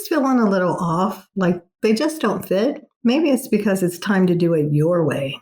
things feeling a little off, like they just don't fit? Maybe it's because it's time to do it your way.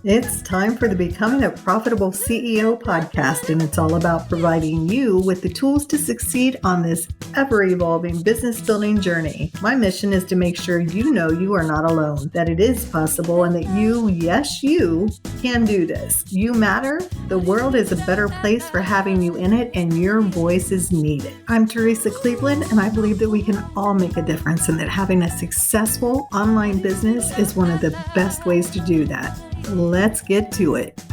It's time for the Becoming a Profitable CEO podcast, and it's all about providing you with the tools to succeed on this ever-evolving business-building journey. My mission is to make sure you know you are not alone, that it is possible, and that you, yes, you, can do this. You matter. The world is a better place for having you in it, and your voice is needed. I'm Teresa Cleveland, and I believe that we can all make a difference, and that having a successful online business is one of the best ways to do that. Let's get to it.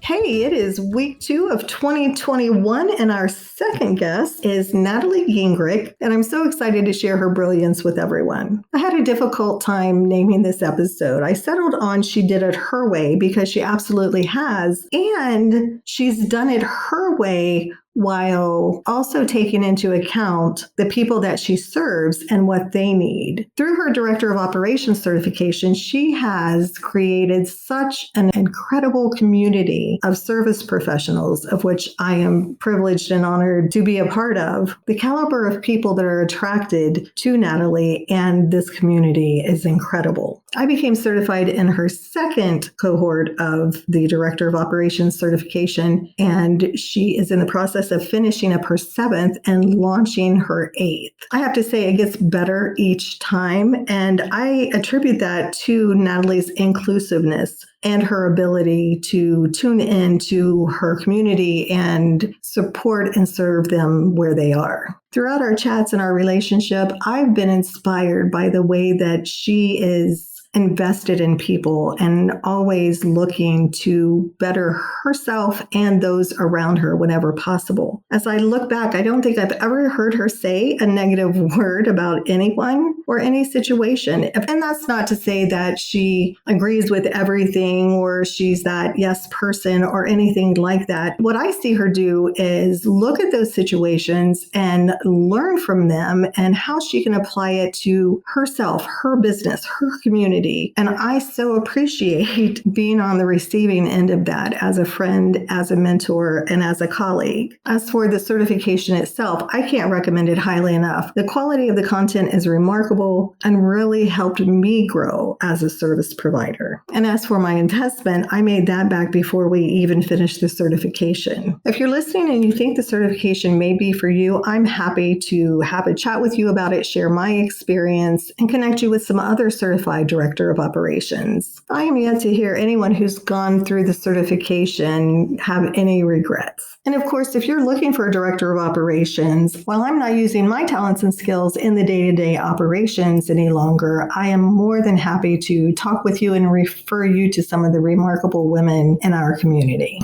Hey, it is week 2 of 2021, and our second guest is Natalie Gingrich, and I'm so excited to share her brilliance with everyone. I had a difficult time naming this episode. I settled on she did it her way because she absolutely has, and she's done it her way while also taking into account the people that she serves and what they need. Through her Director of Operations certification, she has created such an incredible community of service professionals, of which I am privileged and honored to be a part of. The caliber of people that are attracted to Natalie and this community is incredible. I became certified in her second cohort of the Director of Operations certification, and she is in the process of finishing up her 7th and launching her 8th. I have to say it gets better each time, and I attribute that to Natalie's inclusiveness and her ability to tune into her community and support and serve them where they are. Throughout our chats and our relationship, I've been inspired by the way that she is invested in people and always looking to better herself and those around her whenever possible. As I look back, I don't think I've ever heard her say a negative word about anyone or any situation. And that's not to say that she agrees with everything or she's that yes person or anything like that. What I see her do is look at those situations and learn from them and how she can apply it to herself, her business, her community. And I so appreciate being on the receiving end of that as a friend, as a mentor, and as a colleague. As for the certification itself, I can't recommend it highly enough. The quality of the content is remarkable and really helped me grow as a service provider. And as for my investment, I made that back before we even finished the certification. If you're listening and you think the certification may be for you, I'm happy to have a chat with you about it, share my experience, and connect you with some other certified director of operations. I am yet to hear anyone who's gone through the certification have any regrets. And of course, if you're looking for a director of operations, while I'm not using my talents and skills in the day-to-day operations any longer, I am more than happy to talk with you and refer you to some of the remarkable women in our community.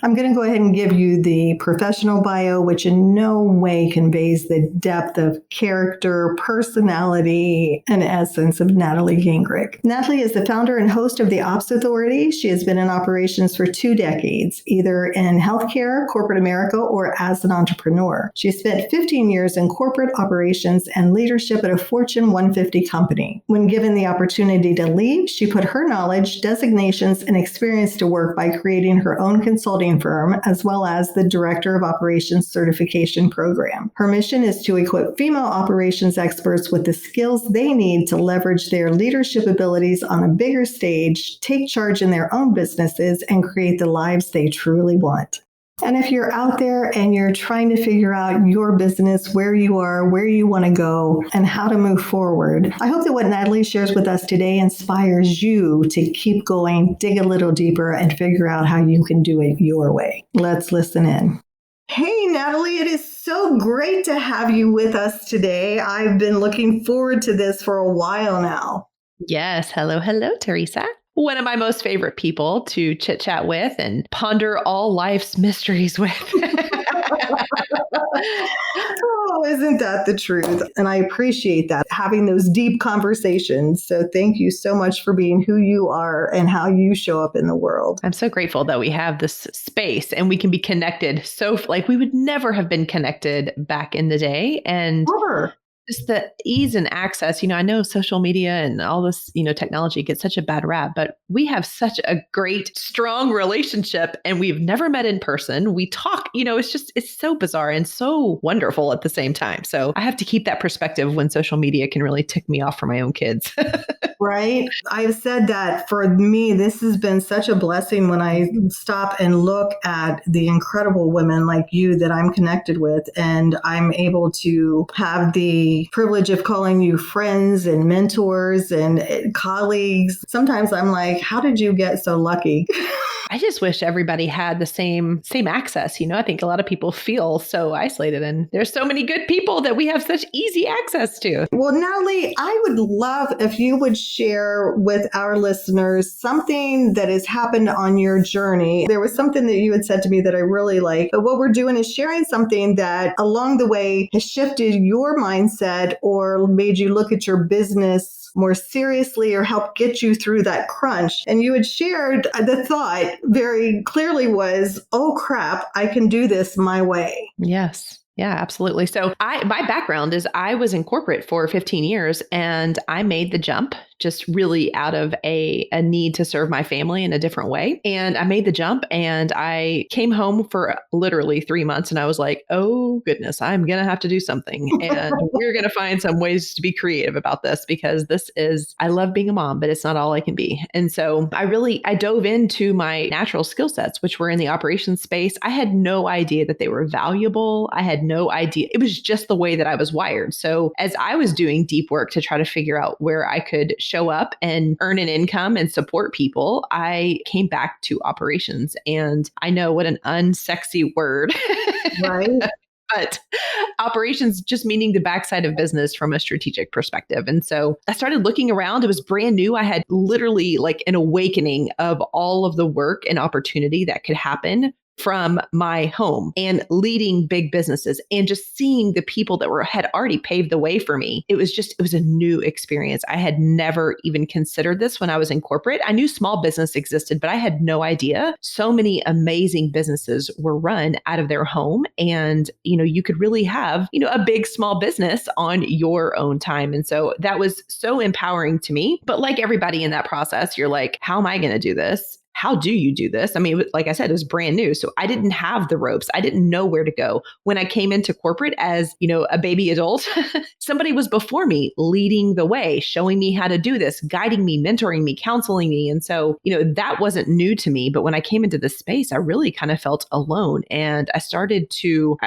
I'm going to go ahead and give you the professional bio, which in no way conveys the depth of character, personality, and essence of Natalie Gingrich. Natalie is the founder and host of the Ops Authority. She has been in operations for 2 decades, either in healthcare, corporate America, or as an entrepreneur. She spent 15 years in corporate operations and leadership at a Fortune 150 company. When given the opportunity to leave, she put her knowledge, designations, and experience to work by creating her own consulting firm, as well as the Director of Operations certification program. Her mission is to equip female operations experts with the skills they need to leverage their leadership abilities on a bigger stage, take charge in their own businesses, and create the lives they truly want. And if you're out there and you're trying to figure out your business, where you are, where you want to go, and how to move forward, I hope that what Natalie shares with us today inspires you to keep going, dig a little deeper, and figure out how you can do it your way. Let's listen in. Hey, Natalie, it is so great to have you with us today. I've been looking forward to this for a while now. Yes. Hello, Teresa. One of my most favorite people to chit chat with and ponder all life's mysteries with. Oh, isn't that the truth? And I appreciate that, having those deep conversations. So thank you so much for being who you are and how you show up in the world. I'm so grateful that we have this space and we can be connected. So like we would never have been connected back in the day. And Never. Just the ease and access. I know social media and all this, technology gets such a bad rap, but we have such a great, strong relationship and we've never met in person. We talk, it's so bizarre and so wonderful at the same time. So I have to keep that perspective when social media can really tick me off for my own kids. Right. I've said that for me, this has been such a blessing when I stop and look at the incredible women like you that I'm connected with. And I'm able to have the privilege of calling you friends and mentors and colleagues. Sometimes I'm like, how did you get so lucky? I just wish everybody had the same access. I think a lot of people feel so isolated and there's so many good people that we have such easy access to. Well, Natalie, I would love if you would share with our listeners something that has happened on your journey. There was something that you had said to me that I really like. But what we're doing is sharing something that along the way has shifted your mindset or made you look at your business more seriously or help get you through that crunch. And you had shared the thought very clearly was, oh crap, I can do this my way. Yes. Yeah, absolutely. So my background is I was in corporate for 15 years and I made the jump just really out of a need to serve my family in a different way. And I made the jump and I came home for literally 3 months and I was like, oh goodness, I'm going to have to do something. And we're going to find some ways to be creative about this because I love being a mom, but it's not all I can be. And so I dove into my natural skill sets, which were in the operations space. I had no idea that they were valuable. I had no idea. It was just the way that I was wired. So as I was doing deep work to try to figure out where I could show up and earn an income and support people, I came back to operations. And I know what an unsexy word. Right. But operations just meaning the backside of business from a strategic perspective. And so I started looking around. It was brand new. I had literally like an awakening of all of the work and opportunity that could happen from my home and leading big businesses and just seeing the people that had already paved the way for me. It was a new experience. I had never even considered this when I was in corporate. I knew small business existed, but I had no idea so many amazing businesses were run out of their home. And, you could really have, a big small business on your own time. And so that was so empowering to me. But like everybody in that process, you're like, how am I going to do this? How do you do this? I mean, like I said, it was brand new. So I didn't have the ropes. I didn't know where to go. When I came into corporate as, a baby adult, somebody was before me leading the way, showing me how to do this, guiding me, mentoring me, counseling me. And so, that wasn't new to me. But when I came into this space, I really kind of felt alone. And I started to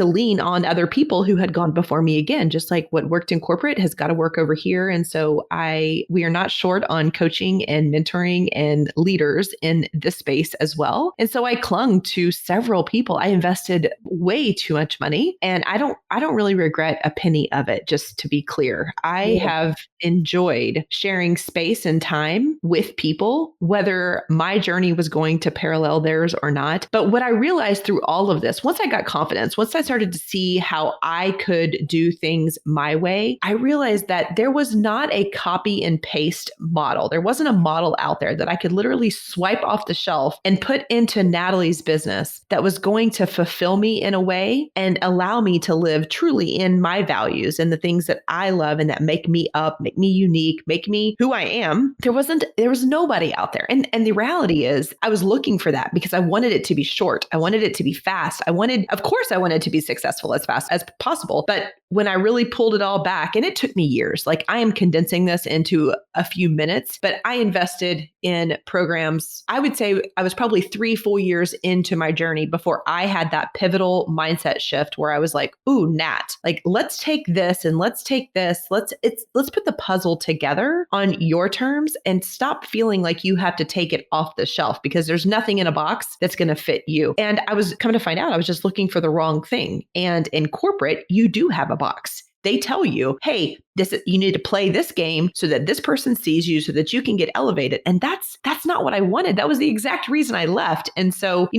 lean on other people who had gone before me again, just like what worked in corporate has got to work over here. And so we are not short on coaching and mentoring and leaders in this space as well. And so I clung to several people. I invested way too much money and I don't really regret a penny of it, just to be clear. I have enjoyed sharing space and time with people, whether my journey was going to parallel theirs or not. But what I realized through all of this, once I got confidence, once I started to see how I could do things my way, I realized that there was not a copy and paste model. There wasn't a model out there that I could literally swipe off the shelf and put into Natalie's business that was going to fulfill me in a way and allow me to live truly in my values and the things that I love and that make me up, make me unique, make me who I am. There was nobody out there. And the reality is I was looking for that because I wanted it to be short. I wanted it to be fast. Of course I wanted to be successful as fast as possible. But when I really pulled it all back, and it took me years, like I am condensing this into a few minutes, but I invested in programs. I would say I was probably 3 full years into my journey before I had that pivotal mindset shift where I was like, ooh, Nat, like let's take this and let's take this. Let's put the puzzle together on your terms and stop feeling like you have to take it off the shelf because there's nothing in a box that's going to fit you. And I was coming to find out I was just looking for the wrong thing. And in corporate, you do have a box. They tell you, hey, you need to play this game so that this person sees you so that you can get elevated. And that's not what I wanted. That was the exact reason I left. And so,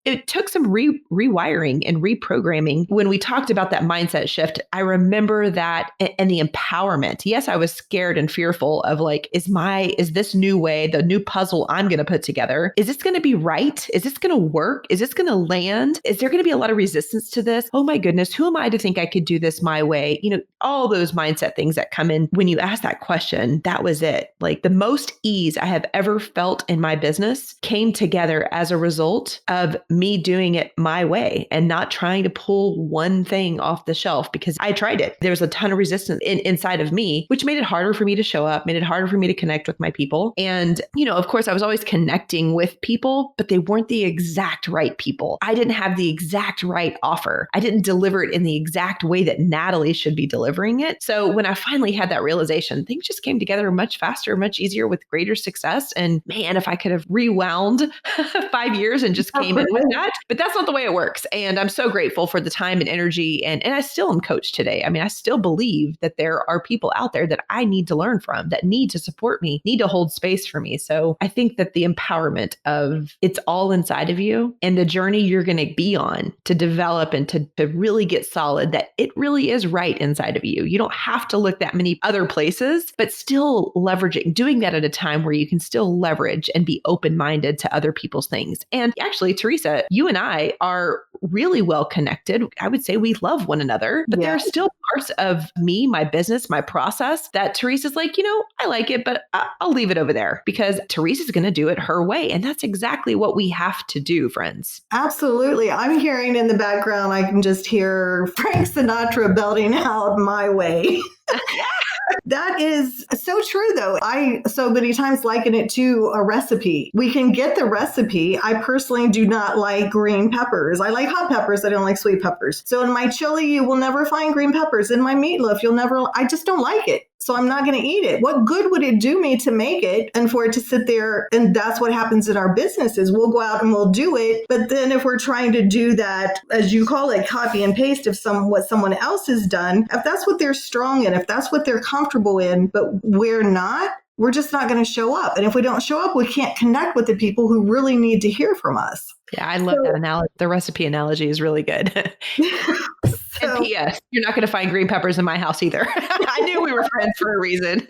it took some rewiring and reprogramming. When we talked about that mindset shift, I remember that, and the empowerment. Yes, I was scared and fearful of like, is this new way, the new puzzle I'm going to put together, is this going to be right? Is this going to work? Is this going to land? Is there going to be a lot of resistance to this? Oh my goodness, who am I to think I could do this my way? All those mindset things that come in when you ask that question. That was it. Like the most ease I have ever felt in my business came together as a result of me doing it my way and not trying to pull one thing off the shelf, because I tried it. There was a ton of resistance inside of me, which made it harder for me to show up, made it harder for me to connect with my people. And, of course, I was always connecting with people, but they weren't the exact right people. I didn't have the exact right offer. I didn't deliver it in the exact way that Natalie should be delivering it. So when I finally had that realization, things just came together much faster, much easier, with greater success. And man, if I could have rewound 5 years and just came in with that, but that's not the way it works. And I'm so grateful for the time and energy. And I still am coached today. I mean, I still believe that there are people out there that I need to learn from, that need to support me, need to hold space for me. So I think that the empowerment of it's all inside of you and the journey you're going to be on to develop and to really get solid, that it really is right inside of you. You don't have to look that many other places, but still leveraging, doing that at a time where you can still leverage and be open-minded to other people's things. And actually, Teresa, you and I are really well connected. I would say we love one another, but there are still parts of me, my business, my process that Teresa's like, I like it, but I'll leave it over there because Teresa's going to do it her way. And that's exactly what we have to do, friends. Absolutely. I'm hearing in the background, I can just hear Frank Sinatra belting out "My Way." That is so true, though. I so many times liken it to a recipe. We can get the recipe. I personally do not like green peppers. I like hot peppers. I don't like sweet peppers. So in my chili, you will never find green peppers. In my meatloaf, I just don't like it. So I'm not going to eat it. What good would it do me to make it and for it to sit there? And that's what happens in our businesses. We'll go out and we'll do it. But then if we're trying to do that, as you call it, copy and paste of what someone else has done, if that's what they're strong in, if that's what they're comfortable in, but we're not, we're just not going to show up. And if we don't show up, we can't connect with the people who really need to hear from us. Yeah, I love that analogy. The recipe analogy is really good. And P.S., you're not going to find green peppers in my house either. I knew we were friends for a reason.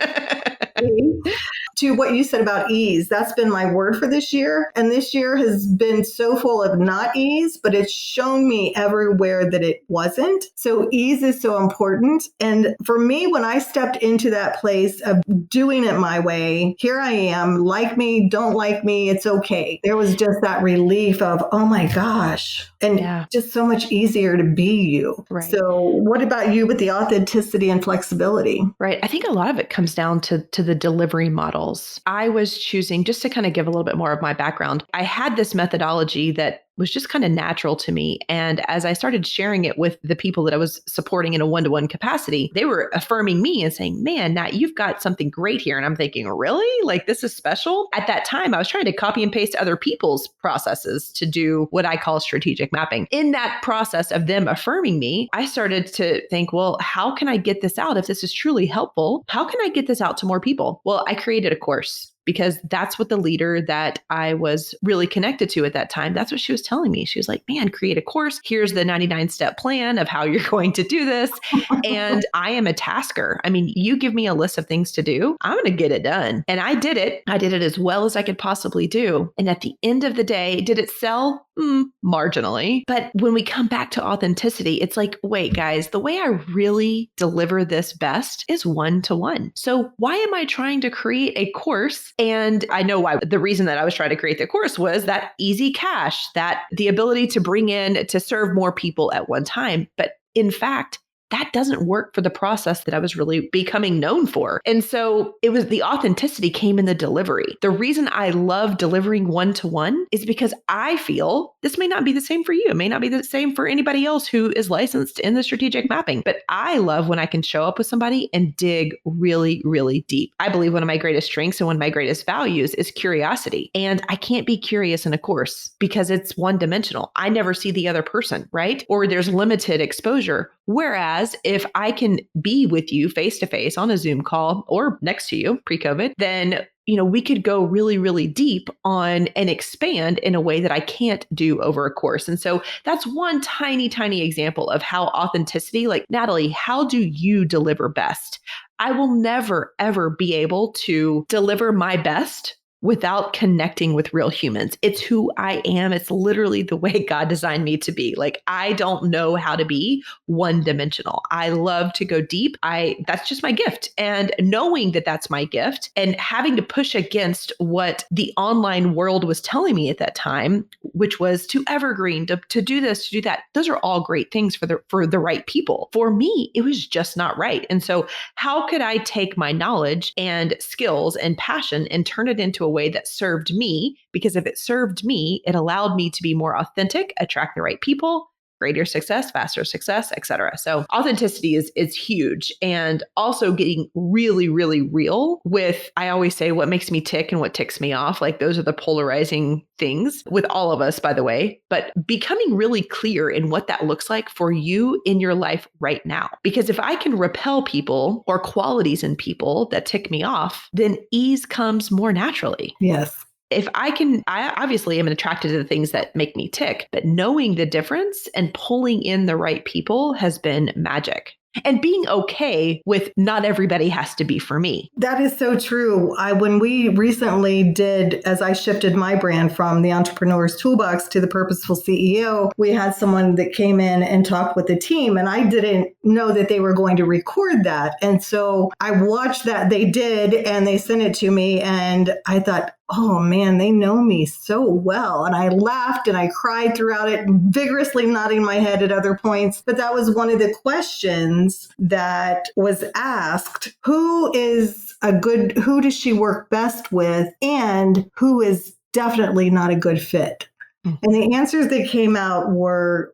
To what you said about ease, that's been my word for this year. And this year has been so full of not ease, but it's shown me everywhere that it wasn't. So ease is so important. And for me, when I stepped into that place of doing it my way, here I am, like me, don't like me, it's okay. There was just that relief of, oh my gosh, and just so much easier to be you. Right. So what about you with the authenticity and flexibility? Right. I think a lot of it comes down to the delivery models. I was choosing, just to kind of give a little bit more of my background, I had this methodology that was just kind of natural to me. And as I started sharing it with the people that I was supporting in a one-to-one capacity, they were affirming me and saying, man, Nat, you've got something great here. And I'm thinking, really? Like, this is special? At that time, I was trying to copy and paste other people's processes to do what I call strategic mapping. In that process of them affirming me, I started to think, well, how can I get this out? If this is truly helpful, how can I get this out to more people? Well, I created a course, because that's what the leader that I was really connected to at that time, that's what she was telling me. She was like, man, create a course. Here's the 99-step plan of how you're going to do this. And I am a tasker. I mean, you give me a list of things to do, I'm going to get it done. And I did it. I did it as well as I could possibly do. And at the end of the day, did it sell? Marginally. But when we come back to authenticity, it's like, wait, guys, the way I really deliver this best is one-to-one. So why am I trying to create a course? And I know why. The reason that I was trying to create the course was that easy cash, that the ability to bring in, to serve more people at one time. But in fact, that doesn't work for the process that I was really becoming known for. And so it was the authenticity came in the delivery. The reason I love delivering one-to-one is because I feel this may not be the same for you. It may not be the same for anybody else who is licensed in the strategic mapping, but I love when I can show up with somebody and dig really, really deep. I believe one of my greatest strengths and one of my greatest values is curiosity. And I can't be curious in a course because it's one-dimensional. I never see the other person, right? Or there's limited exposure. Whereas Whereas if I can be with you face to face on a Zoom call or next to you pre-COVID, then we could go really, really deep on and expand in a way that I can't do over a course. And so that's one tiny, tiny example of how authenticity, like Natalie, how do you deliver best? I will never, ever be able to deliver my best without connecting with real humans. It's who I am. It's literally the way God designed me to be. Like, I don't know how to be one dimensional. I love to go deep. That's just my gift. And knowing that that's my gift and having to push against what the online world was telling me at that time, which was to evergreen, to do this, to do that. Those are all great things for the right people. For me, it was just not right. And so how could I take my knowledge and skills and passion and turn it into a way that served me? Because if it served me, it allowed me to be more authentic, attract the right people, greater success, faster success, et cetera. So authenticity is huge. And also getting really, really real with, I always say, what makes me tick and what ticks me off. Like, those are the polarizing things with all of us, by the way, but becoming really clear in what that looks like for you in your life right now. Because if I can repel people or qualities in people that tick me off, then ease comes more naturally. Yes. If I obviously am attracted to the things that make me tick, but knowing the difference and pulling in the right people has been magic. And being okay with not everybody has to be for me. That is so true. When we recently did, as I shifted my brand from the Entrepreneur's Toolbox to the Purposeful CEO, we had someone that came in and talked with the team, and I didn't know that they were going to record that. And so I watched that they did, and they sent it to me, and I thought, oh man, they know me so well. And I laughed and I cried throughout it, vigorously nodding my head at other points. But that was one of the questions that was asked. Who does she work best with? And who is definitely not a good fit? And the answers that came out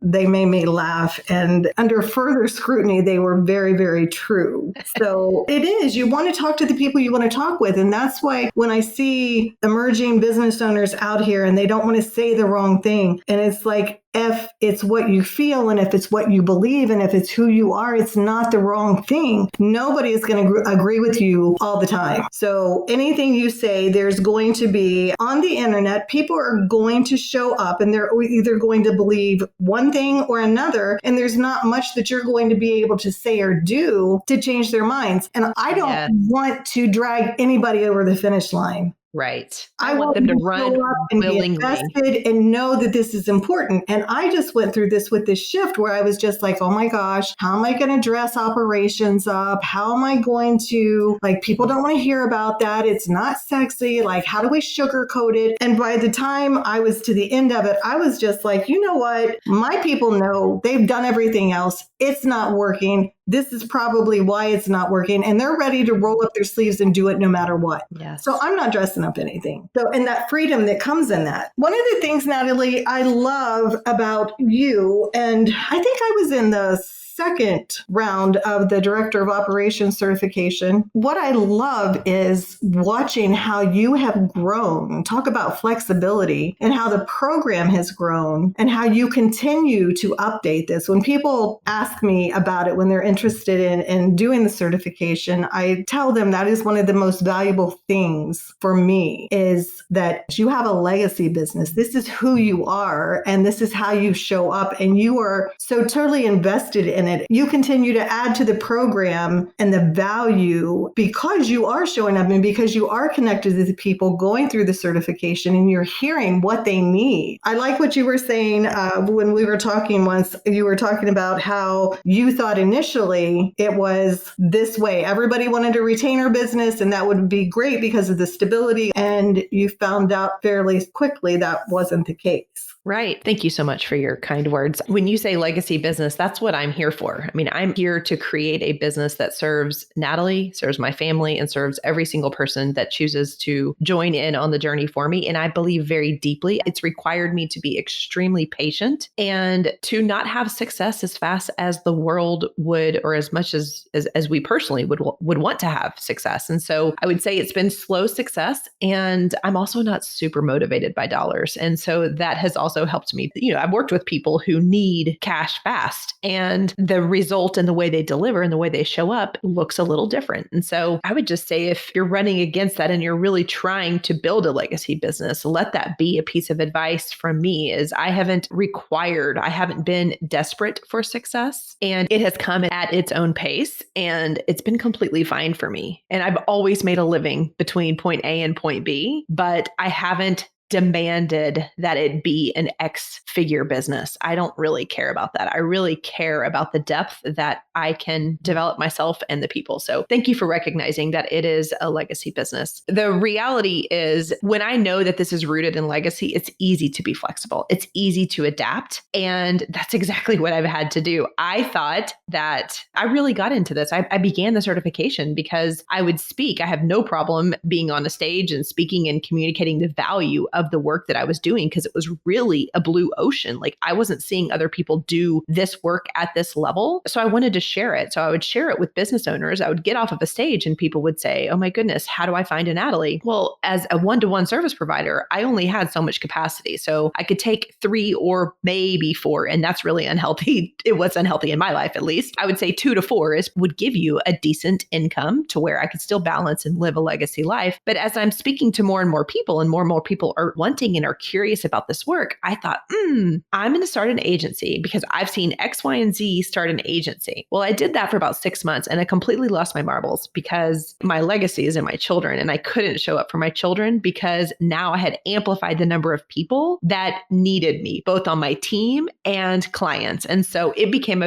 they made me laugh. And under further scrutiny, they were very, very true. So it is, you want to talk to the people you want to talk with. And that's why when I see emerging business owners out here and they don't want to say the wrong thing, and it's like, if it's what you feel and if it's what you believe and if it's who you are, it's not the wrong thing. Nobody is going to agree with you all the time. So anything you say, there's going to be on the internet, people are going to show up and they're either going to believe one thing or another. And there's not much that you're going to be able to say or do to change their minds. And I don't want to drag anybody over the finish line. Right. I want them to run and willingly. be invested and know that this is important. And I just went through this with this shift where I was just like, oh my gosh, how am I going to dress operations up? How am I going to, people don't want to hear about that. It's not sexy. Like, how do we sugarcoat it? And by the time I was to the end of it, I was just like, you know what? My people know they've done everything else. It's not working. This is probably why it's not working. And they're ready to roll up their sleeves and do it no matter what. Yes. So I'm not dressing up anything. So, and that freedom that comes in that. One of the things, Natalie, I love about you, and I think I was in the second round of the Director of Operations certification. What I love is watching how you have grown. Talk about flexibility and how the program has grown and how you continue to update this. When people ask me about it, when they're interested in doing the certification, I tell them that is one of the most valuable things for me is that you have a legacy business. This is who you are, and this is how you show up, and you are so totally invested in it. You continue to add to the program and the value because you are showing up and because you are connected to the people going through the certification and you're hearing what they need. I like what you were saying when we were talking once. You were talking about how you thought initially it was this way. Everybody wanted a retainer business and that would be great because of the stability. And you found out fairly quickly that wasn't the case. Right. Thank you so much for your kind words. When you say legacy business, that's what I'm here for. I mean, I'm here to create a business that serves Natalie, serves my family, and serves every single person that chooses to join in on the journey for me. And I believe very deeply it's required me to be extremely patient and to not have success as fast as the world would, or as much as we personally would want to have success. And so I would say it's been slow success. And I'm also not super motivated by dollars. And so that has also also helped me. I've worked with people who need cash fast, and the result and the way they deliver and the way they show up looks a little different. And so I would just say, if you're running against that and you're really trying to build a legacy business, let that be a piece of advice from me. Is I haven't been desperate for success, and it has come at its own pace, and it's been completely fine for me. And I've always made a living between point A and point B, but I haven't demanded that it be an X-figure business. I don't really care about that. I really care about the depth that I can develop myself and the people. So thank you for recognizing that it is a legacy business. The reality is, when I know that this is rooted in legacy, it's easy to be flexible. It's easy to adapt. And that's exactly what I've had to do. I thought that I really got into this. I began the certification because I would speak. I have no problem being on a stage and speaking and communicating the value of the work that I was doing, because it was really a blue ocean. Like, I wasn't seeing other people do this work at this level. So I wanted to share it. So I would share it with business owners. I would get off of a stage and people would say, "Oh my goodness, how do I find a Natalie?" Well, as a one-to-one service provider, I only had so much capacity. So I could take 3 or maybe 4, and that's really unhealthy. It was unhealthy in my life, at least. I would say 2 to 4 would give you a decent income to where I could still balance and live a legacy life. But as I'm speaking to more and more people people are wanting and are curious about this work, I thought, I'm going to start an agency, because I've seen X, Y, and Z start an agency. Well, I did that for about 6 months, and I completely lost my marbles, because my legacy is in my children, and I couldn't show up for my children because now I had amplified the number of people that needed me, both on my team and clients. And so it became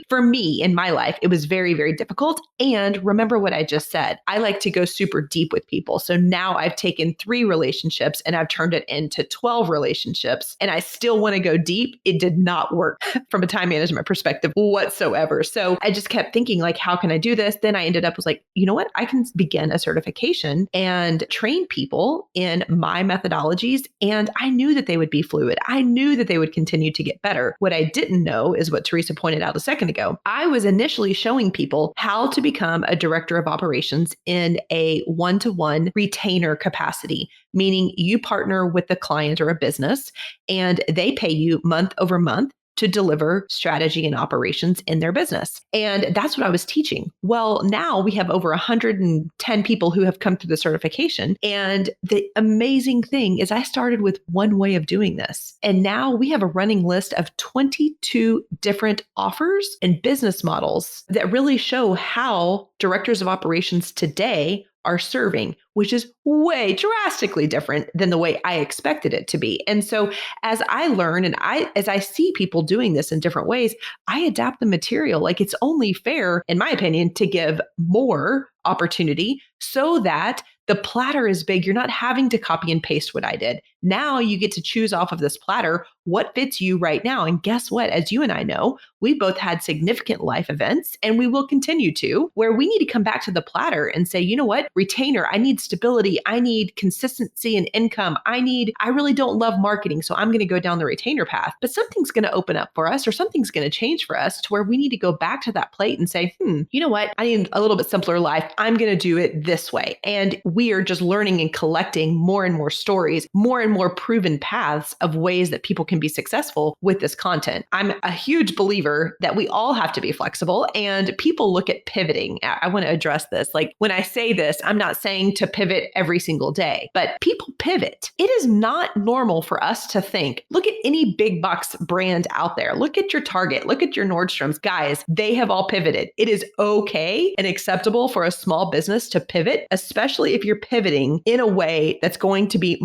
for me in my life, it was very, very difficult. And remember what I just said, I like to go super deep with people. So now I've taken 3 relationships and I've turned it into 12 relationships, and I still want to go deep. It did not work from a time management perspective whatsoever. So I just kept thinking, like, how can I do this? Then I ended up was like, you know what? I can begin a certification and train people in my methodologies. And I knew that they would be fluid. I knew that they would continue to get better. What I didn't know is what Teresa pointed out a second ago. I was initially showing people how to become a director of operations in a one-to-one retainer capacity, meaning you partner with the client or a business, and they pay you month over month to deliver strategy and operations in their business. And that's what I was teaching. Well, now we have over 110 people who have come through the certification. And the amazing thing is, I started with one way of doing this. And now we have a running list of 22 different offers and business models that really show how directors of operations today are serving, which is way drastically different than the way I expected it to be. And so as I learn and as I see people doing this in different ways, I adapt the material. Like, it's only fair, in my opinion, to give more opportunity so that the platter is big. You're not having to copy and paste what I did. Now you get to choose off of this platter what fits you right now. And guess what? As you and I know, we both had significant life events, and we will continue to, where we need to come back to the platter and say, you know what? Retainer, I need stability. I need consistency and income. I really don't love marketing. So I'm going to go down the retainer path, but something's going to open up for us, or something's going to change for us to where we need to go back to that plate and say, you know what? I need a little bit simpler life. I'm going to do it this way. And we are just learning and collecting more and more stories, more and more proven paths of ways that people can be successful with this content. I'm a huge believer that we all have to be flexible, and people look at pivoting. I want to address this. Like, when I say this, I'm not saying to pivot every single day, but people pivot. It is not normal for us to think, look at any big box brand out there. Look at your Target, look at your Nordstrom's. Guys, they have all pivoted. It is okay and acceptable for a small business to pivot, especially if you're pivoting in a way that's going to be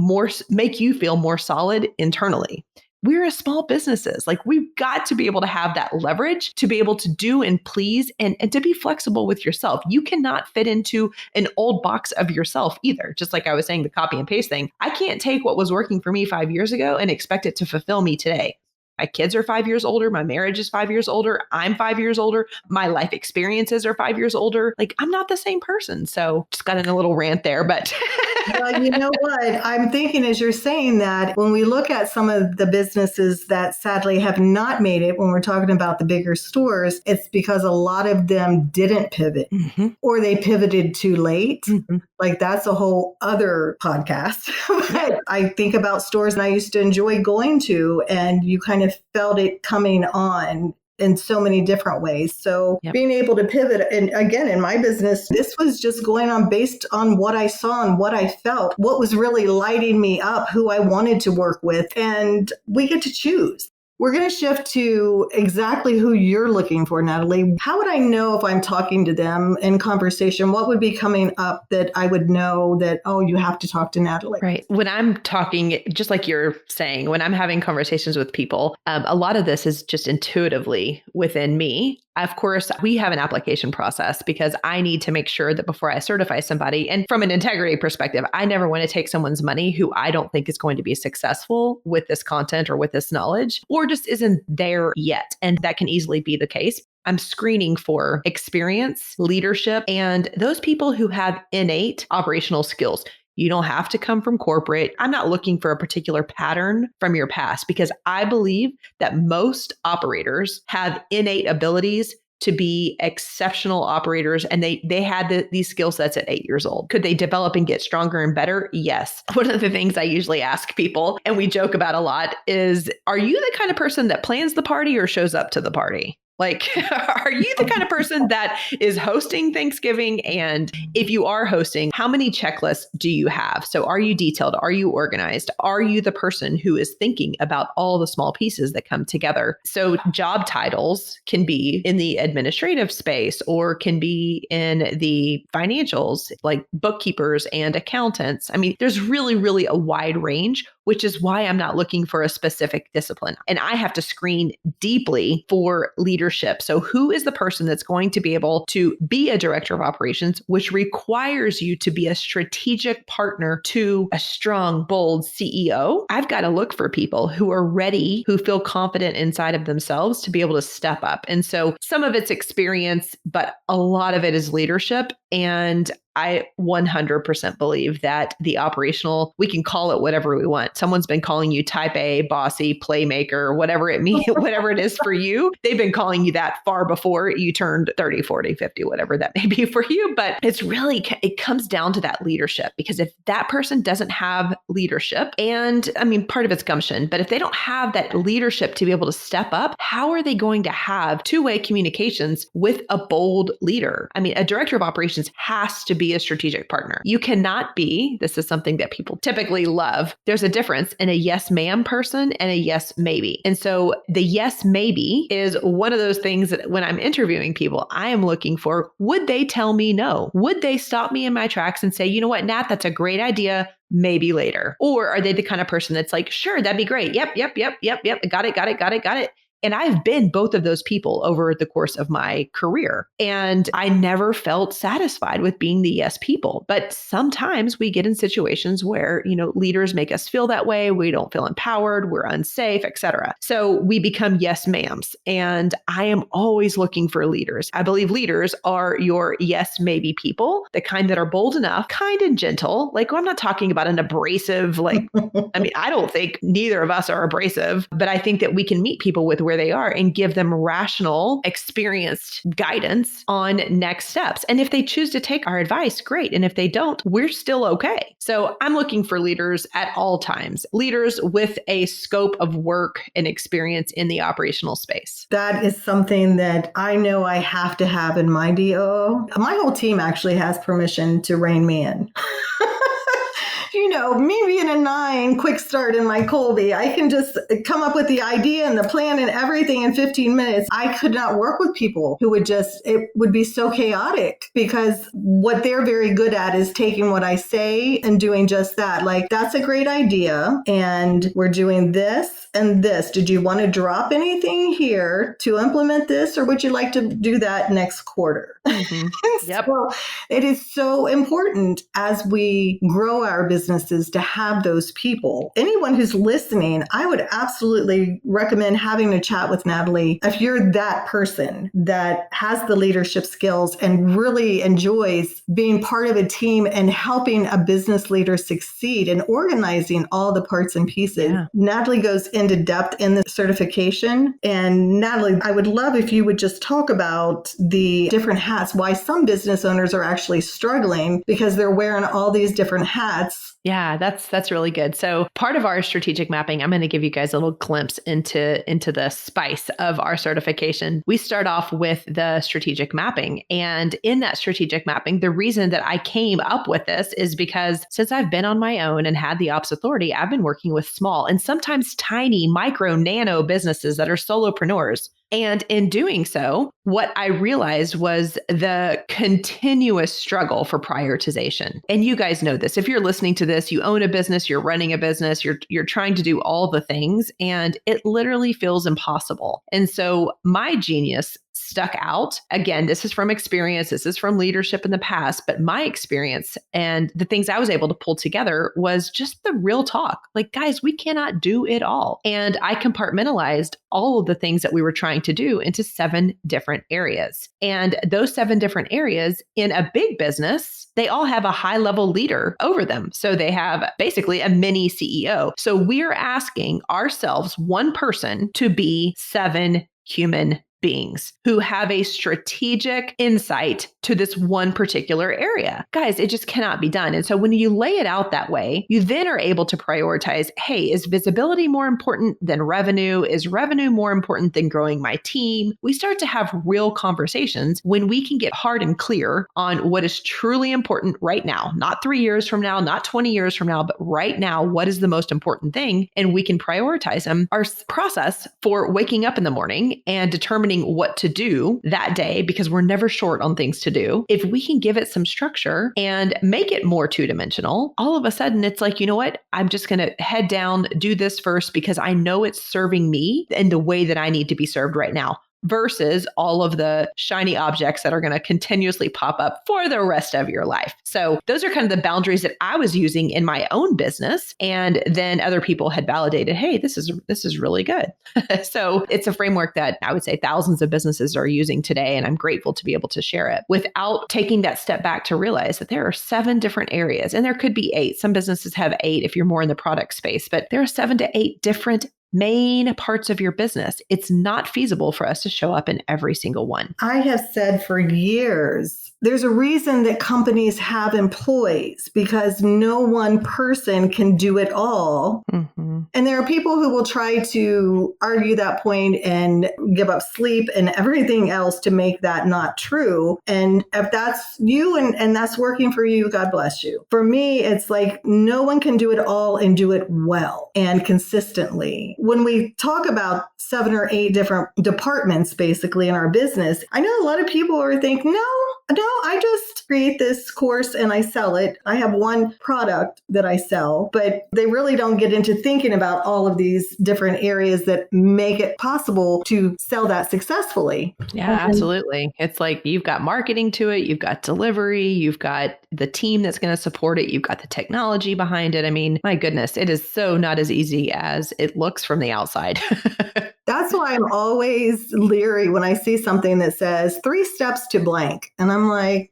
make you feel more solid internally. We're a small businesses. Like, we've got to be able to have that leverage to be able to do and please and to be flexible with yourself. You cannot fit into an old box of yourself either. Just like I was saying, the copy and paste thing. I can't take what was working for me 5 years ago and expect it to fulfill me today. My kids are 5 years older. My marriage is 5 years older. I'm 5 years older. My life experiences are 5 years older. Like, I'm not the same person. So just got in a little rant there, but Well, you know what? I'm thinking as you're saying that, when we look at some of the businesses that sadly have not made it, when we're talking about the bigger stores, it's because a lot of them didn't pivot Mm-hmm. or they pivoted too late. Mm-hmm. Like that's a whole other podcast. But I think about stores and I used to enjoy going to, and you kind of felt it coming on in so many different ways. So Yep. being able to pivot, and again, in my business, this was just going on based on what I saw and what I felt, what was really lighting me up, who I wanted to work with. And we get to choose. We're going to shift to exactly who you're looking for, Natalie. How would I know if I'm talking to them in conversation? What would be coming up that I would know that, oh, you have to talk to Natalie? Right. When I'm talking, just like you're saying, when I'm having conversations with people, a lot of this is just intuitively within me. Of course, we have an application process because I need to make sure that before I certify somebody, and from an integrity perspective, I never want to take someone's money who I don't think is going to be successful with this content or with this knowledge, or just isn't there yet. And that can easily be the case. I'm screening for experience, leadership, and those people who have innate operational skills. You don't have to come from corporate. I'm not looking for a particular pattern from your past because I believe that most operators have innate abilities to be exceptional operators, and they had these skill sets at 8 years old. Could they develop and get stronger and better? Yes. One of the things I usually ask people, and we joke about a lot, is, are you the kind of person that plans the party or shows up to the party? Like, are you the kind of person that is hosting Thanksgiving? And if you are hosting, how many checklists do you have? So are you detailed? Are you organized? Are you the person who is thinking about all the small pieces that come together? So job titles can be in the administrative space or can be in the financials, like bookkeepers and accountants. I mean, there's really, really a wide range, which is why I'm not looking for a specific discipline. And I have to screen deeply for leadership. So who is the person that's going to be able to be a director of operations, which requires you to be a strategic partner to a strong, bold CEO? I've got to look for people who are ready, who feel confident inside of themselves to be able to step up. And so some of it's experience, but a lot of it is leadership. And I 100% believe that the operational, we can call it whatever we want. Someone's been calling you type A, bossy, playmaker, whatever it means, whatever it is for you. They've been calling you that far before you turned 30, 40, 50, whatever that may be for you. But it's really, it comes down to that leadership, because if that person doesn't have leadership, and I mean, part of it's gumption, but if they don't have that leadership to be able to step up, how are they going to have two-way communications with a bold leader? I mean, a director of operations has to be a strategic partner. You cannot be, this is something that people typically love. There's a difference in a yes ma'am person and a yes maybe. And so the yes maybe is one of those things that when I'm interviewing people, I am looking for, would they tell me no? Would they stop me in my tracks and say, you know what, Nat, that's a great idea, maybe later? Or are they the kind of person that's like, sure, that'd be great. Yep. Got it. And I've been both of those people over the course of my career. And I never felt satisfied with being the yes people. But sometimes we get in situations where, leaders make us feel that way. We don't feel empowered. We're unsafe, etc. So we become yes ma'ams. And I am always looking for leaders. I believe leaders are your yes maybe people, the kind that are bold enough, kind and gentle. Like, I'm not talking about an abrasive, I don't think neither of us are abrasive, but I think that we can meet people with where they are and give them rational, experienced guidance on next steps. And if they choose to take our advice, great. And if they don't, we're still okay. So I'm looking for leaders at all times, leaders with a scope of work and experience in the operational space. That is something that I know I have to have in my DO. My whole team actually has permission to rein me in. Me being a 9 quick start in my Colby, I can just come up with the idea and the plan and everything in 15 minutes. I could not work with people who it would be so chaotic, because what they're very good at is taking what I say and doing just that. Like, that's a great idea. And we're doing this and this. Did you want to drop anything here to implement this, or would you like to do that next quarter? Mm-hmm. Yep. So it is so important as we grow our business businesses to have those people. Anyone who's listening, I would absolutely recommend having a chat with Natalie. If you're that person that has the leadership skills and really enjoys being part of a team and helping a business leader succeed and organizing all the parts and pieces. Yeah. Natalie goes into depth in the certification. And Natalie, I would love if you would just talk about the different hats, why some business owners are actually struggling because they're wearing all these different hats. Yeah, that's really good. So part of our strategic mapping, I'm going to give you guys a little glimpse into the spice of our certification. We start off with the strategic mapping. And in that strategic mapping, the reason that I came up with this is because since I've been on my own and had the ops authority, I've been working with small and sometimes tiny micro nano businesses that are solopreneurs. And in doing so, what I realized was the continuous struggle for prioritization. And you guys know this. If you're listening to this, you own a business, you're running a business, you're trying to do all the things, and it literally feels impossible. And so my genius stuck out. Again, this is from experience. This is from leadership in the past, but my experience and the things I was able to pull together was just the real talk. Like, guys, we cannot do it all. And I compartmentalized all of the things that we were trying to do into 7 different areas. And those 7 different areas in a big business, they all have a high level leader over them. So they have basically a mini CEO. So we're asking ourselves, one person, to be 7 human beings who have a strategic insight to this one particular area. Guys, it just cannot be done. And so when you lay it out that way, you then are able to prioritize, hey, is visibility more important than revenue? Is revenue more important than growing my team? We start to have real conversations when we can get hard and clear on what is truly important right now, not 3 years from now, not 20 years from now, but right now, what is the most important thing? And we can prioritize them. Our process for waking up in the morning and determining what to do that day, because we're never short on things to do. If we can give it some structure and make it more 2-dimensional, all of a sudden it's like, you know what? I'm just going to head down, do this first because I know it's serving me in the way that I need to be served right now, versus all of the shiny objects that are going to continuously pop up for the rest of your life. So those are kind of the boundaries that I was using in my own business. And then other people had validated, hey, this is really good. So it's a framework that I would say thousands of businesses are using today. And I'm grateful to be able to share it without taking that step back to realize that there are 7 different areas, and there could be 8. Some businesses have 8 if you're more in the product space, but there are 7 to 8 different main parts of your business. It's not feasible for us to show up in every single one. I have said for years, there's a reason that companies have employees, because no one person can do it all. Mm-hmm. And there are people who will try to argue that point and give up sleep and everything else to make that not true. And if that's you and that's working for you, God bless you. For me, it's like no one can do it all and do it well and consistently. When we talk about 7 or 8 different departments, basically in our business, I know a lot of people are thinking, no, I just create this course and I sell it. I have one product that I sell, but they really don't get into thinking about all of these different areas that make it possible to sell that successfully. Yeah, absolutely. It's like you've got marketing to it, you've got delivery, you've got the team that's going to support it, you've got the technology behind it. I mean, my goodness, it is so not as easy as it looks from the outside. That's why I'm always leery when I see something that says 3 steps to blank. And I'm like,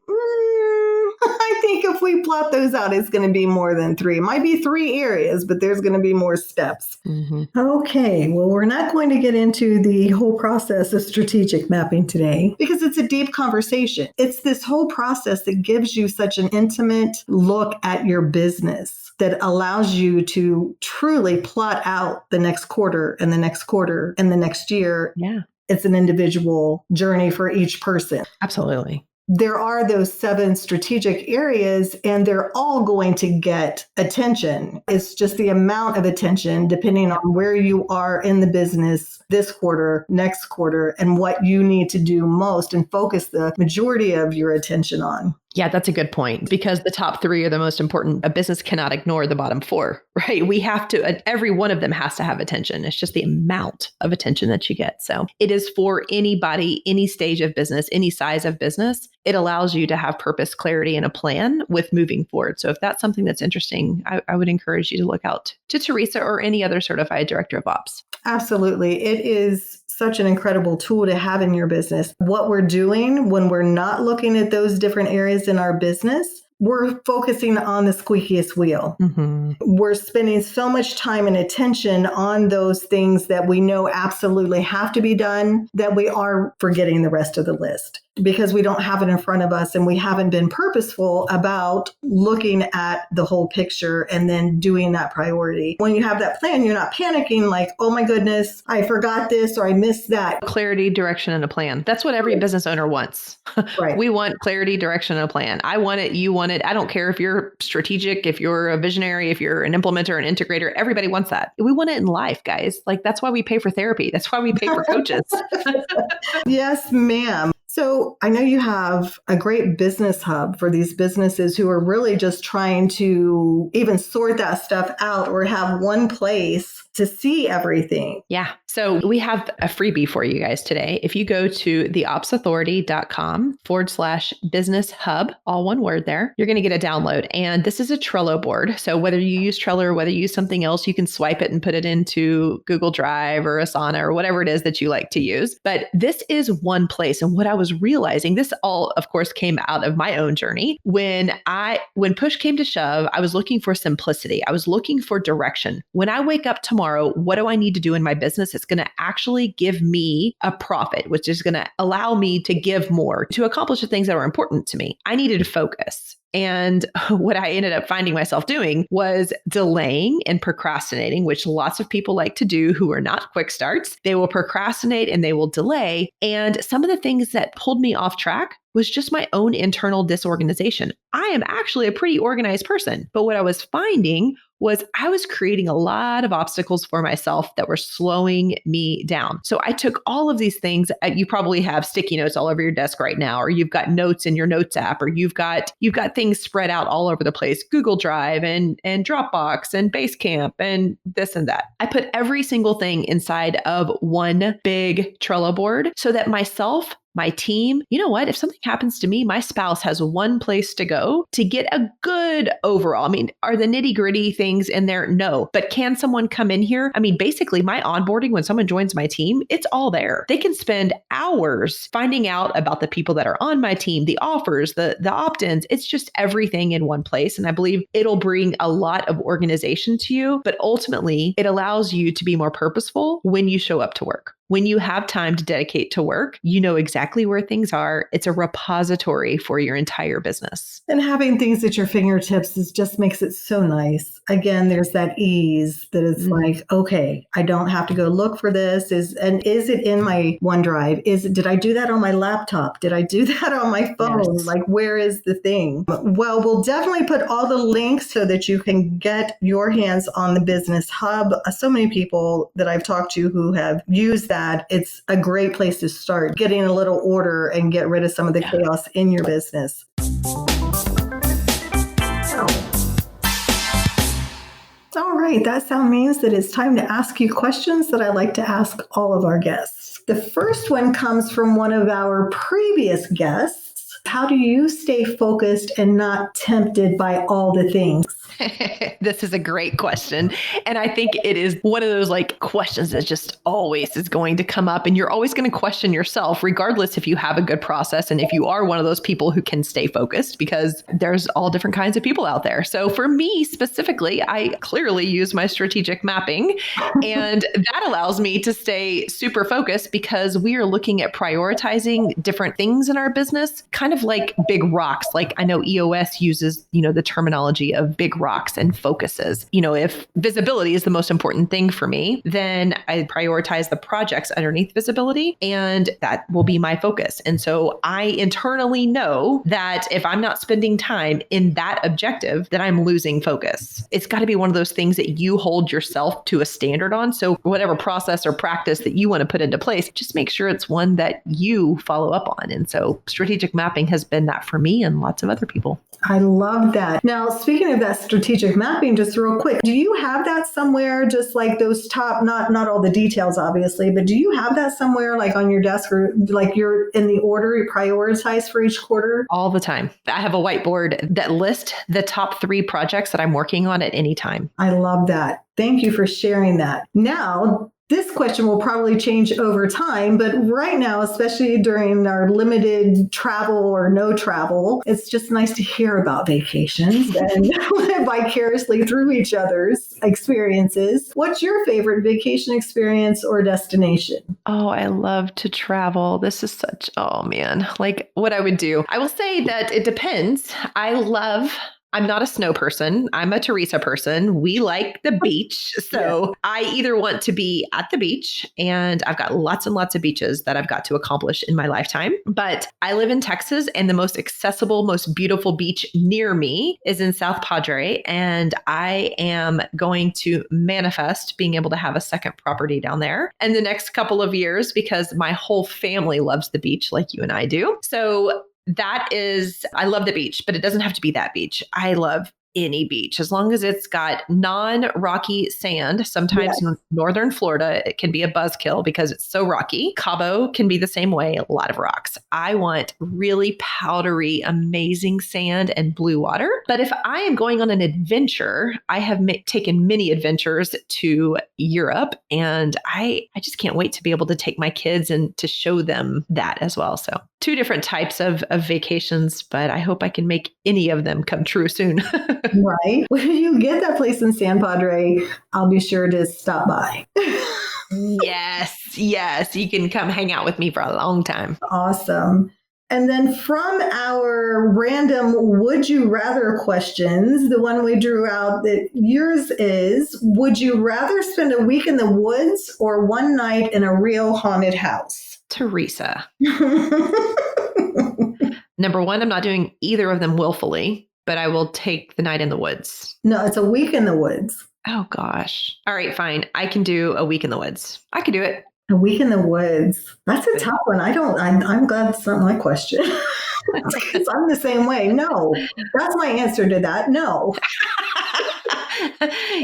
I think if we plot those out, it's going to be more than 3. It might be 3 areas, but there's going to be more steps. Mm-hmm. Okay, well, we're not going to get into the whole process of strategic mapping today because it's a deep conversation. It's this whole process that gives you such an intimate look at your business that allows you to truly plot out the next quarter and the next quarter and the next year. Yeah. It's an individual journey for each person. Absolutely. There are those 7 strategic areas, and they're all going to get attention. It's just the amount of attention depending on where you are in the business this quarter, next quarter, and what you need to do most and focus the majority of your attention on. Yeah, that's a good point because the top three are the most important. A business cannot ignore the bottom four, right? We have to, every one of them has to have attention. It's just the amount of attention that you get. So it is for anybody, any stage of business, any size of business. It allows you to have purpose, clarity, and a plan with moving forward. So if that's something that's interesting, I would encourage you to look out to Teresa or any other certified director of ops. Absolutely. It is such an incredible tool to have in your business. What we're doing when we're not looking at those different areas in our business, we're focusing on the squeakiest wheel. Mm-hmm. We're spending so much time and attention on those things that we know absolutely have to be done that we are forgetting the rest of the list because we don't have it in front of us and we haven't been purposeful about looking at the whole picture and then doing that priority. When you have that plan, you're not panicking like, oh my goodness, I forgot this or I missed that. Clarity, direction, and a plan. That's what every business owner wants. Right. We want clarity, direction, and a plan. I want it. You want it. I don't care if you're strategic, if you're a visionary, if you're an implementer, an integrator, everybody wants that. We want it in life, guys. Like that's why we pay for therapy. That's why we pay for coaches. Yes, ma'am. So I know you have a great business hub for these businesses who are really just trying to even sort that stuff out or have one place to see everything. Yeah. So we have a freebie for you guys today. If you go to theopsauthority.com/business hub, all one word there, you're going to get a download. And this is a Trello board. So whether you use Trello or whether you use something else, you can swipe it and put it into Google Drive or Asana or whatever it is that you like to use. But this is one place. And what I was realizing, this all, of course, came out of my own journey. When push came to shove, I was looking for simplicity. I was looking for direction. When I wake up tomorrow, what do I need to do in my business? It's going to actually give me a profit, which is going to allow me to give more to accomplish the things that are important to me. I needed to focus. And what I ended up finding myself doing was delaying and procrastinating, which lots of people like to do who are not quick starts. They will procrastinate and they will delay. And some of the things that pulled me off track was just my own internal disorganization. I am actually a pretty organized person, but what I was finding was I was creating a lot of obstacles for myself that were slowing me down. So I took all of these things. You probably have sticky notes all over your desk right now, or you've got notes in your notes app, or you've got things spread out all over the place, Google Drive and Dropbox and Basecamp and this and that. I put every single thing inside of one big Trello board so that myself, my team, you know what? If something happens to me, my spouse has one place to go to get a good overall. I mean, are the nitty gritty things in there? No. But can someone come in here? I mean, basically my onboarding, when someone joins my team, it's all there. They can spend hours finding out about the people that are on my team, the offers, the opt-ins. It's just everything in one place. And I believe it'll bring a lot of organization to you, but ultimately it allows you to be more purposeful when you show up to work. When you have time to dedicate to work, you know exactly where things are. It's a repository for your entire business. And having things at your fingertips just makes it so nice. Again, there's that ease that it's like, okay, I don't have to go look for this. Is it in my OneDrive? Did I do that on my laptop? Did I do that on my phone? Yes. Like, where is the thing? Well, we'll definitely put all the links so that you can get your hands on the Business Hub. So many people that I've talked to who have used that, it's a great place to start getting a little order and get rid of some of the chaos in your business. All right, that sound means that it's time to ask you questions that I like to ask all of our guests. The first one comes from one of our previous guests. How do you stay focused and not tempted by all the things? This is a great question. And I think it is one of those like questions that just always is going to come up. And you're always going to question yourself, regardless if you have a good process and if you are one of those people who can stay focused, because there's all different kinds of people out there. So for me specifically, I clearly use my strategic mapping. And that allows me to stay super focused because we are looking at prioritizing different things in our business, kind of like big rocks. Like I know EOS uses, the terminology of big rocks and focuses. If visibility is the most important thing for me, then I prioritize the projects underneath visibility, and that will be my focus. And so I internally know that if I'm not spending time in that objective, that I'm losing focus. It's got to be one of those things that you hold yourself to a standard on. So whatever process or practice that you want to put into place, just make sure it's one that you follow up on. And so strategic mapping traveling has been that for me and lots of other people. I love that. Now, speaking of that strategic mapping, just real quick, do you have that somewhere, just like those top, not all the details, obviously, but do you have that somewhere like on your desk or like you're in the order you prioritize for each quarter? All the time. I have a whiteboard that lists the top 3 projects that I'm working on at any time. I love that. Thank you for sharing that. Now, this question will probably change over time, but right now, especially during our limited travel or no travel, it's just nice to hear about vacations and live vicariously through each other's experiences. What's your favorite vacation experience or destination? Oh, I love to travel. This is such, oh man, like what I would do. I will say that it depends. I'm not a snow person. I'm a Teresa person. We like the beach. So I either want to be at the beach, and I've got lots and lots of beaches that I've got to accomplish in my lifetime. But I live in Texas, and the most accessible, most beautiful beach near me is in South Padre. And I am going to manifest being able to have a second property down there in the next couple of years because my whole family loves the beach like you and I do. So I love the beach, but it doesn't have to be that beach. I love any beach as long as it's got non-rocky sand. Sometimes in northern Florida, it can be a buzzkill because it's so rocky. Cabo can be the same way, a lot of rocks. I want really powdery, amazing sand and blue water. But if I am going on an adventure, I have taken many adventures to Europe, and I just can't wait to be able to take my kids and to show them that as well. So 2 different types of vacations, but I hope I can make any of them come true soon. Right. When you get that place in San Padre, I'll be sure to stop by. Yes. You can come hang out with me for a long time. Awesome. And then from our random would you rather questions, the one we drew out that yours is, would you rather spend a week in the woods or one night in a real haunted house? Teresa. Number 1, I'm not doing either of them willfully, but I will take the night in the woods. No, it's a week in the woods. Oh, gosh. All right, fine. I can do a week in the woods. I can do it. A week in the woods. That's a tough one. I'm glad it's not my question. Because I'm the same way. No, that's my answer to that. No.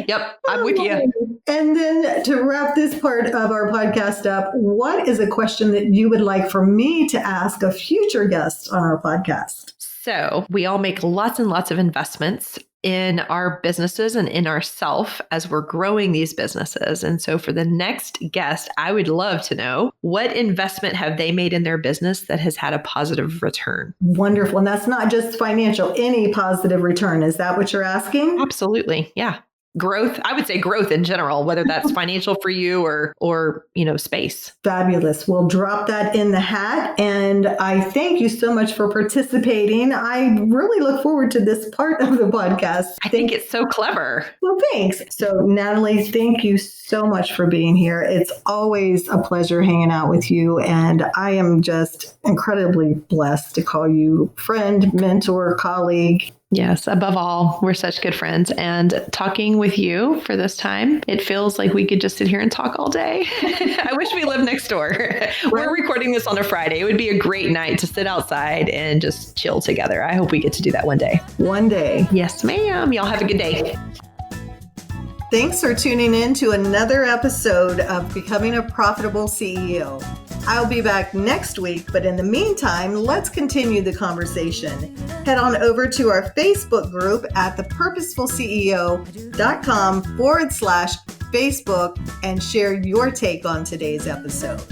Yep, I'm with you. And then to wrap this part of our podcast up, what is a question that you would like for me to ask a future guest on our podcast? So we all make lots and lots of investments in our businesses and in ourself as we're growing these businesses. And so for the next guest, I would love to know what investment have they made in their business that has had a positive return? Wonderful. And that's not just financial, any positive return. Is that what you're asking? Absolutely. Yeah. Growth. I would say growth in general, whether that's financial for you or space. Fabulous. We'll drop that in the hat. And I thank you so much for participating. I really look forward to this part of the podcast. I think it's so clever. Well, thanks. So Natalie, thank you so much for being here. It's always a pleasure hanging out with you. And I am just incredibly blessed to call you friend, mentor, colleague. Yes, above all, we're such good friends. And talking with you for this time, it feels like we could just sit here and talk all day. I wish we lived next door. We're recording this on a Friday. It would be a great night to sit outside and just chill together. I hope we get to do that one day. One day. Yes, ma'am. Y'all have a good day. Thanks for tuning in to another episode of Becoming a Profitable CEO. I'll be back next week, but in the meantime, let's continue the conversation. Head on over to our Facebook group at thepurposefulceo.com/Facebook and share your take on today's episode.